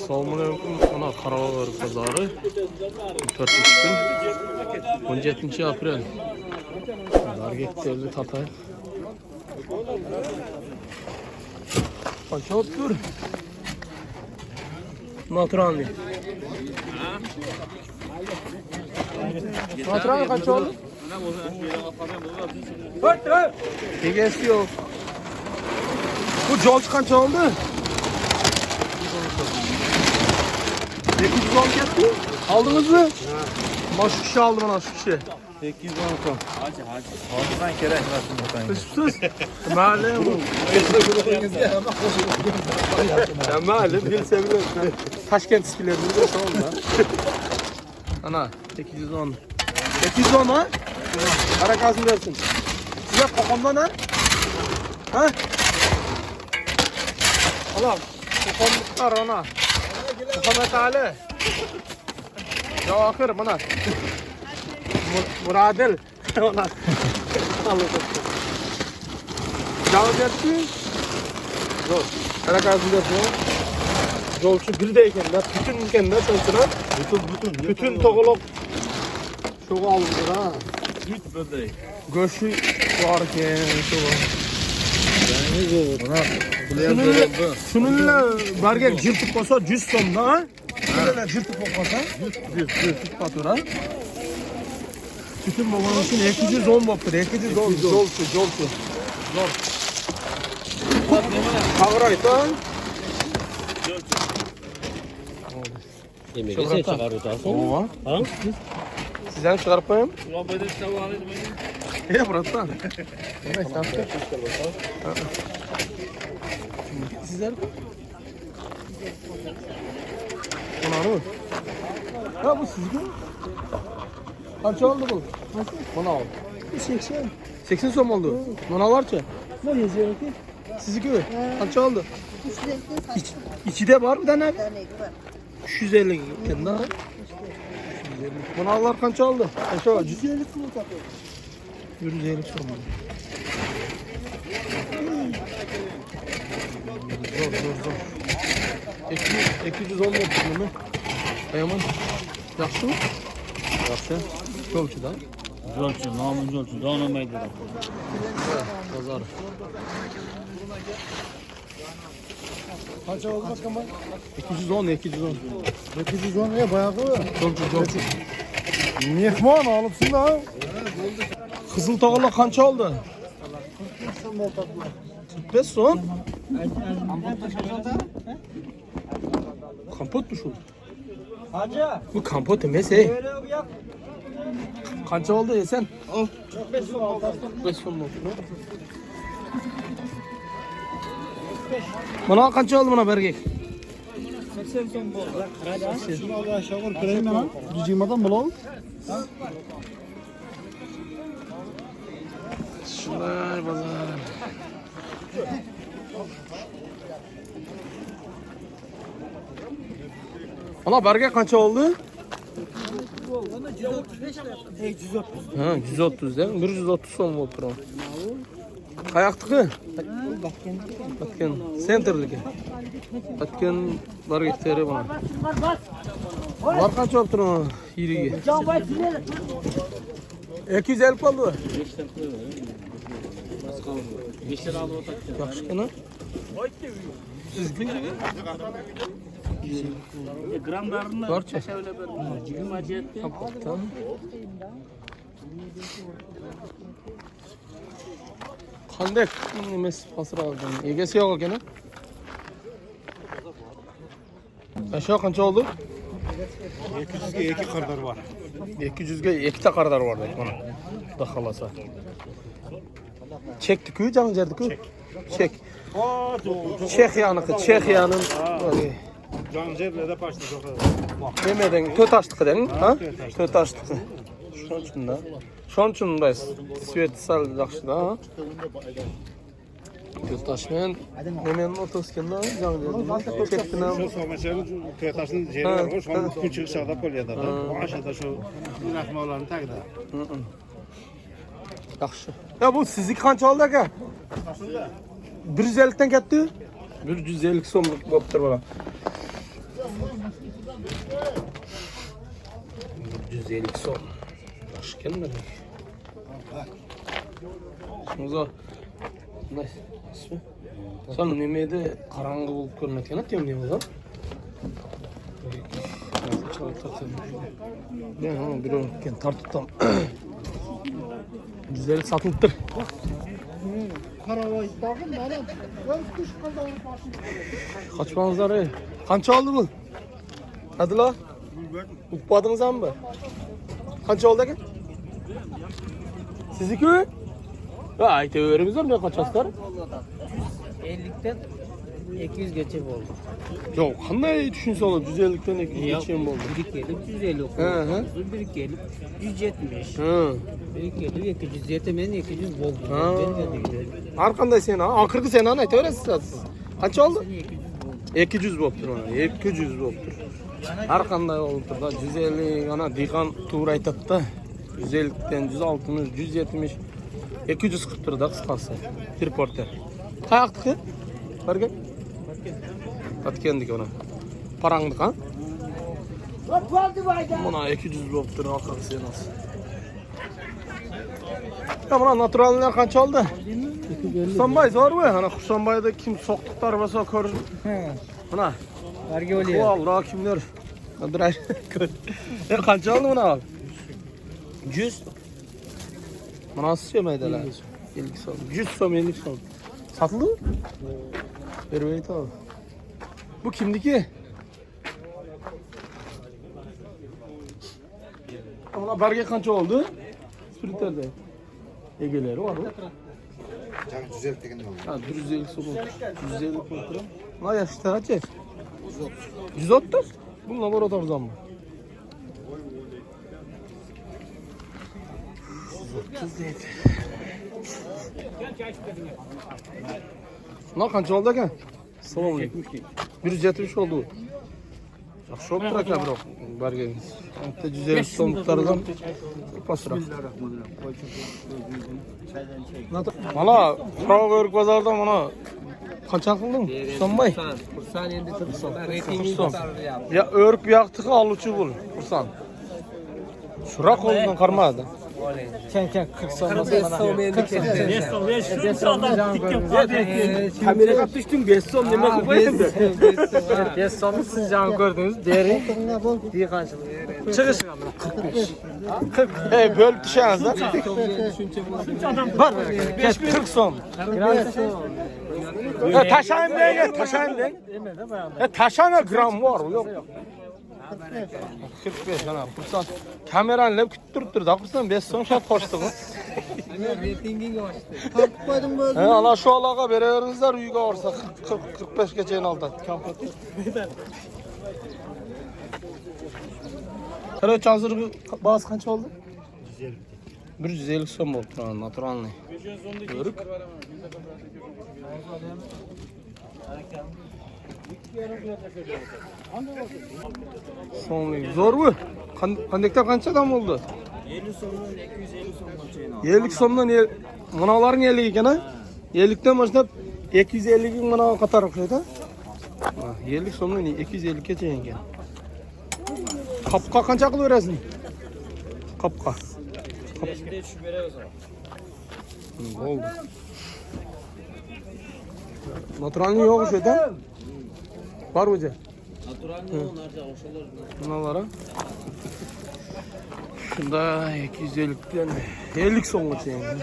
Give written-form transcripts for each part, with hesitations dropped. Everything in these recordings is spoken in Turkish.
Assalomualaikum. Mana Qarabog'lar bozori 4-kun 17-aprel. Dargekterli tatay. Qancha tur? Naturalni. Naturalni qancha oldi? Egasi yo'q. Bu jolchi qancha oldi? 810 ketdi. Aldingizmi? Mana shu kishi oldi, mana shu kishi. 810 so'm. Hozirdan kerak rasmdan. Siz mayli bu. Mayli, bilsam bilaman. Toshkent iskilarni bilsam. Ana 810. 810 ha? Harakasini bersin. Sizga qo'qondan ha? Ha? Olam, qo'qonliklar ana. Muhammed Ali. Johir mana. Muradil. Ona. Javobiyatchi. Yo'q. Harakatini bersin. Yolcu birde ekenler, bütün ekenler çalıştılar. Bütün toğuluk çok alındır ha. Göçü var ki şununla bargek cırtıp olsa 100 somda ha. Şununla cırtıp olsa 100 fatura. Bütün babanın için 210 boptur, 210 jolcu. Zor. Kavraytan. Yemeğe çıkarıyorsun. Ha? Sizden çıkarıp koyayım. Burası. Sizler? Bunları. Ha bu sizin? Kaç oldu bu? Bana al. 80. 80 som oldu. Bana var ki. Ne yazıyor ki? Sizinki mi? Kaç oldu? İşte İçide var bir tane. tane var. 350 kendi ha. Bunlar kaç oldu? Kaç oldu? 150 kilo takıyor. 150 som oldu. Zor. 210 oldu bunu. Ayaman. Yaxşı mı? Yaxşı. Jolcu da. Jolcu, namın jolcu. Danamaydı. Pazar. Kaç oldu başkan bak? 210. 810 ne bayağı bu. Jolcu. Mehman alıpsın da. Kızıl tağla kaç oldu? 45 son. Kampot mu şu? Hacı. Bu kampot emas ey. Kaç oldu yesen? 45 son aldı. 5 son oldu. Bana kaç oldu bana bergek? 80 son bu. Şunu al aşağı koy kırayım ben ha. 120'dan bulalım. Şunlar pazar. Ana bergek kaç oldu? 130. Ha 130 değil mi? 130 son oldu. Kayaktıkı? Bakın center'daki. Bakın bergekteri bana. Var kaç oldu o? Yirigi. 250 oldu. 5 lira alıp otakacağım. Yaxşı kana. Sizdeki Gramlarını Barça. şöyle bir cigim acıyattı. Tamam. Qanday emas fasır aldım. Egasi yo'q ekan. Aşağı qancha oldu? 200'ge 2 qardar var. 200'ga 2 ta qardar var deydi mana. Xudo xolasa. Çekdi-ku, jan jerdi-ku. Çek. Çexyanın. Canjerle de başladı o kadar. Demeden töt açtıqdan, ha? Töt açtıqı. Şunun üçün də. Şunun üçün də svet sal yaxşı da, ha? Töt açmayan demenin ortasında jan jerdi. Çekdinəm. Şu soğumaçların kıyataşının yeri var. O şu an bütün çıkış sağda kolyada da. O aşağıda şu rahmalarını takda. Yaxşı. Ya bu sizniki qancha oldi aka? 150 dan ketdi. 150 so'mlik bo'ptir mana. 150 so'm. Yaxshi kelmadi. Shunga bunday ismi. Sen nima edi? Qarang'i bo'lib ko'rinayotgan ekan nima bo'ldi? Ben bir okken tartıptam. 150 satılıptır. Kaçmanızlar ey. Kança oldu bu? Hadi la. Ukpadınız mı? Kança oldu ki? Sizi köy? Ay teorimiz var mı kaçaslar? 50'den 200 geçip oldu. Yok, qanday tushunsa oladi? 150 dan 200 geçeyim oldu. Birik gelip 150 oldu. Hı. Birik gelip 170. Hı. Birik gelip 200 yetemeyen 200 oldu. Ha. Vermedi. Arqanday sen ha? Akırdı sen ha? Aytaverasiz. Qancha oldu? 200 bo'lib tur mana. 200 bo'lib tur. Har qanday bo'lib tur da 150 ana diqon to'g'ri aytadi-da. 150 dan 160, 170, 200 qilib turdi qisqasi. Triporter. Qayoqdiki? Birga? Tatkendik ona. Parangdik ha? Buna 200 bo'lib tur oxirgi senasi. Ya buna naturallar qancha oldi? Xushonbay zo'rmi? Ana Xushonbayda kim soqtiqlar bo'lsa ko'r. Mana Vergi oluyor. Vallahi kimler? Duray. Qancha oldi buna? 100. Nasıl yemaydilar? 50 so'm. 100 so'm, 50 so'm. Satıldı mı? Vermeyi tamam. Bu kimdiki? Ama barga qancha oldu? Sprinter'de. Egeleri var mı? Canı düzelt degende oldu. Ha, 150 so'm. 150 metre. Ne yaşta kaç? 130. Bununla var o zaman. 130 deydi. Ne kaç oldu ki? Tamam. 170 oldu. Yaxshi oldu aka bro. Bargangiz. Bitta 150 so'mlardan pasroq. Mana Frankfurt bozorda mana qancha qilding? Sonbay. Kursan endi tursan. Kursan. Ya örk bir yaktığı alıcı bul. Kursan. Şurak olduğundan karmadı. Ken 40 son. 45 son endi Kamera kaptıştım 5 son neme koyayım da. 5 son siz can gördünüz. Deri. Bir kançılığı. Çıkış. 40. Böl düşeniz lan. Var. 40 son. Taşayım diye taşayım diye. Taşana gram var yok. 45 ana. Kursan kameranı lep küttürüp da kursan 5 son şart koştuk. Reytinging açtı. He ana şu alaga bererinizler uyga varsa 40-45 geçeyin aldı. Kırıç hazır bazı kaç oldu? 150 so'm oldu. Naturalny. Görük. So'mlik zo'r bu. Qandekda qancha dam oldu? 50 so'mdan 250 so'mgacha. 50 so'mdan manalarning 50 ekan ha? 50 dan boshlab 250 ga mana qator o'xshaydi. 50 so'mdan 250 gacha ekan. Qopqa qancha qilib berasizmi? Qopqa. Beşinde şu beremiz o. Oldu. Naturalny yo'q o'sha yerda? Var o'zi. Naturalni onlarca oşalar. Bunalara. Shunda 250 dan 50 so'mgacha ekan.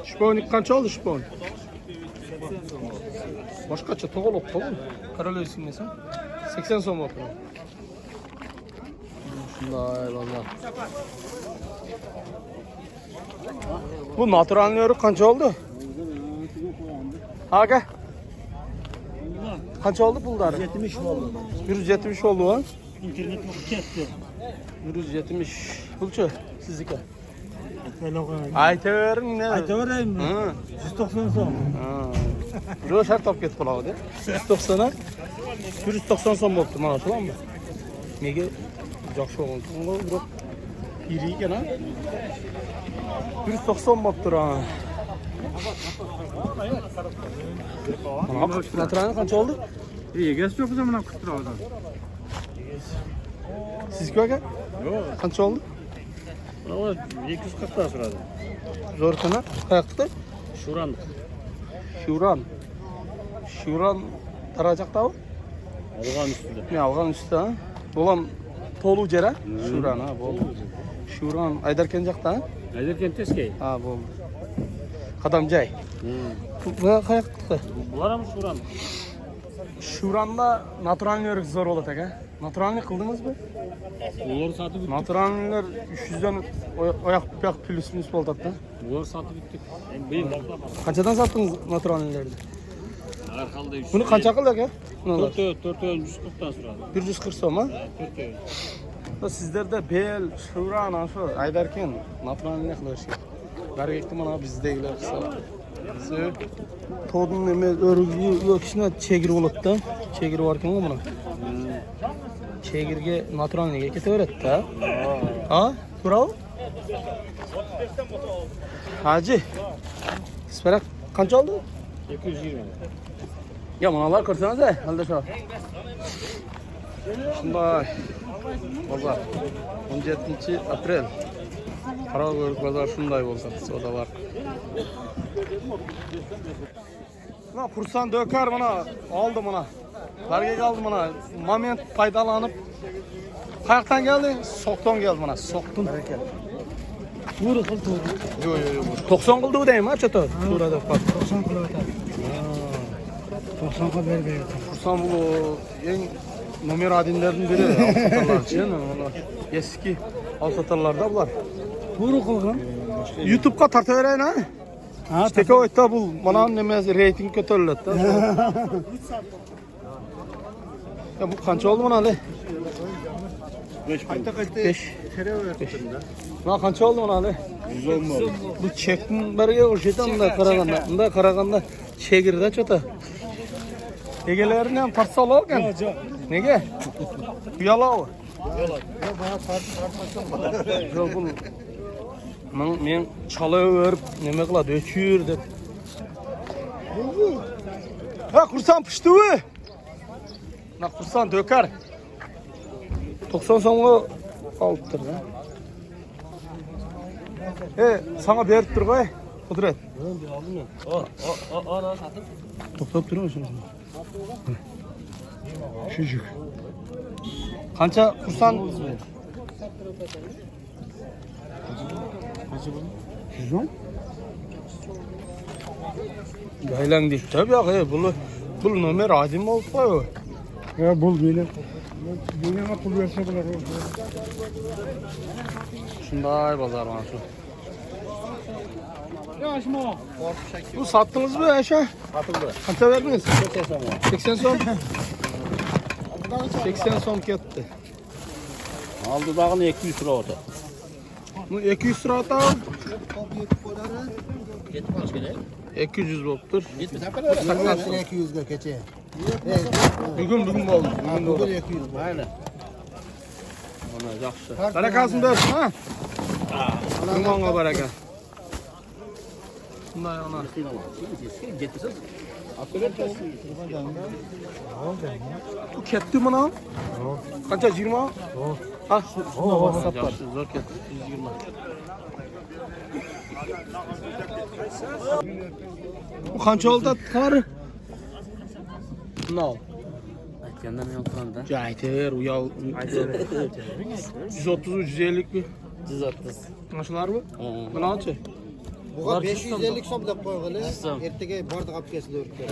Shponik qancha oldi shpon? 80 so'm. Boshqacha to'g'riq to'g'ri. Qaralıyorsun desam 80 so'm bo'ldi. Shunday valla. Bu naturalny yo'q qancha oldi? Aka. Qancha oldi pullari? 70 oldu. 170 oldu ha? İnternet yok ketdi. 170 pulchi sizniki. Selam. Aytavering ne? Aytaveraymi? Ha. 190 so'm. Ha. Ro'shar topib ketib qoladi. 190 ha? 190 so'm bo'libdi mana shularmi? Nega yaxshi bo'ldi? Biroq iri ekan ha? 190 bo'libdi ha. Naturalny qancha oldi? Egasi yo'q biza mana kutib turadi. Sizga aka? Yo'q. Qancha oldi? Mana 240 dan so'radi. Zo'r kana. Qayoqda? Shuran. Shuran tarajaqdami? Olgan ustida. Men olgan ustida. Bo'lam to'liq jara. Shuran ha, bo'ldi. Shuran Aydarkan jaqda? Aydarkan teskay. Ha, bo'ldi. Qadamjoy. Bu qayoqda? Bular ham Shuran. Shuranda naturalniy zo'r bo'ladi aka. Naturalniy qildingizmi? Ular sotib bitdik. Naturalniy 300 dan oyoq plus minus bo'ladi-da. Ular sotib bitdik. Beyin baqlab. Qanchadan sotdingiz naturalniylarni? Har holda 3. Buni qancha qildi aka? Bunalar 440 dan so'radi. 140 so'm ha? 400. Sizlarda bel, shuran, shu Aydarkan naturalniy qilishgan. Baribir mana bizdagilar qilsa. Bizi to'dun nima o'rigi yo'kishni chegirib oladi-da. Chegirib yorkan-ku buni. Chegirga naturalniyga ketaveradi-da. Ha? Ko'rov? Haji. Spera qancha oldi? 220. Ya bunalar ko'rsangiz-a, alda shu. Shunday. Bozor 17-aprel. Qaro'rlik bozor shunday bo'lsa, savdo bor. Mana Xursand Do'kar mana oldi mana. Barga oldi mana. Moment foydalanib qayoqdan keldi? Soqdan keldi mana. Soqdan. To'g'ri qil, to'g'ri. Yo'q. 90 qildi deymi, chata? So'radi faqat. 90 qilyapti. 90 ga bermayapti. Xursand bu eng nomer 1'lerden biri. Alsatarlarchi, ular eski alsatarlarda bular. To'g'ri qilgan. YouTube'ga tartaverayın ha. Ha, İşteki oyda bu mana nima reyting ko'tariladi. Ya bu qancha oldi mana hali? 5. Qayta 5. teraverdi. Mana qancha oldi mana hali? 110 bo'ldi. Bu chekning biriga o'xshaydi unda qaraganda chegirda chota. Egalarini ham tartsa olgan. Nega? Uyaloq. Yo'q bu men chalaverib nima qiladi, o'chir deb. Ha, Xursand pishdi-ku. Na Xursand Do'kar. 90 so'mga olib turdi. Sana berib turg'ay, Qudrat. Ana satib. To'xtab turamiz. Shujuk. Qancha Xursand? Qancha bo'ldi? 110. Gaylandik tabii ya, bu nomer adim olib qo'y. Ya bo'lmaydi. Bunga pul bersa bo'lar. Shunday bozor mana shu. Yoshmo. Bu sattыңызбы, Ayşe? Satıldı. Qancha verdingiz? 80 so'm. 80 so'm ketdi. Aldidagini 200 so'radi. Bu 200 so'radi. 200 bo'libdir. 200 ga kecha. Bugun bo'ldi. Bugun 200. Aynen. Mana yaxshi. Barakasini bersin, ha? Imonga baraka. Bunday ana. Bu ketdi mana. Qancha 20? Ha, yaxshi, zo'r ketdi. 120. Bu qancha oldi qari? No. Aytgandan yo'qanda. Aytaver, u yo'q. 130, 150 mi? 130. Mana shularmi? Bunachi? Buga 550 so'm deb qo'yg'ili. so'm. Ertaga bordi olib kelsin o'rkka.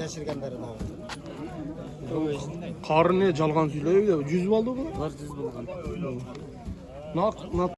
Yashirganlarini. Qorini jalg'on suylaydi. 100 bo'ldi bu. Ular 100 bo'lgan. Naq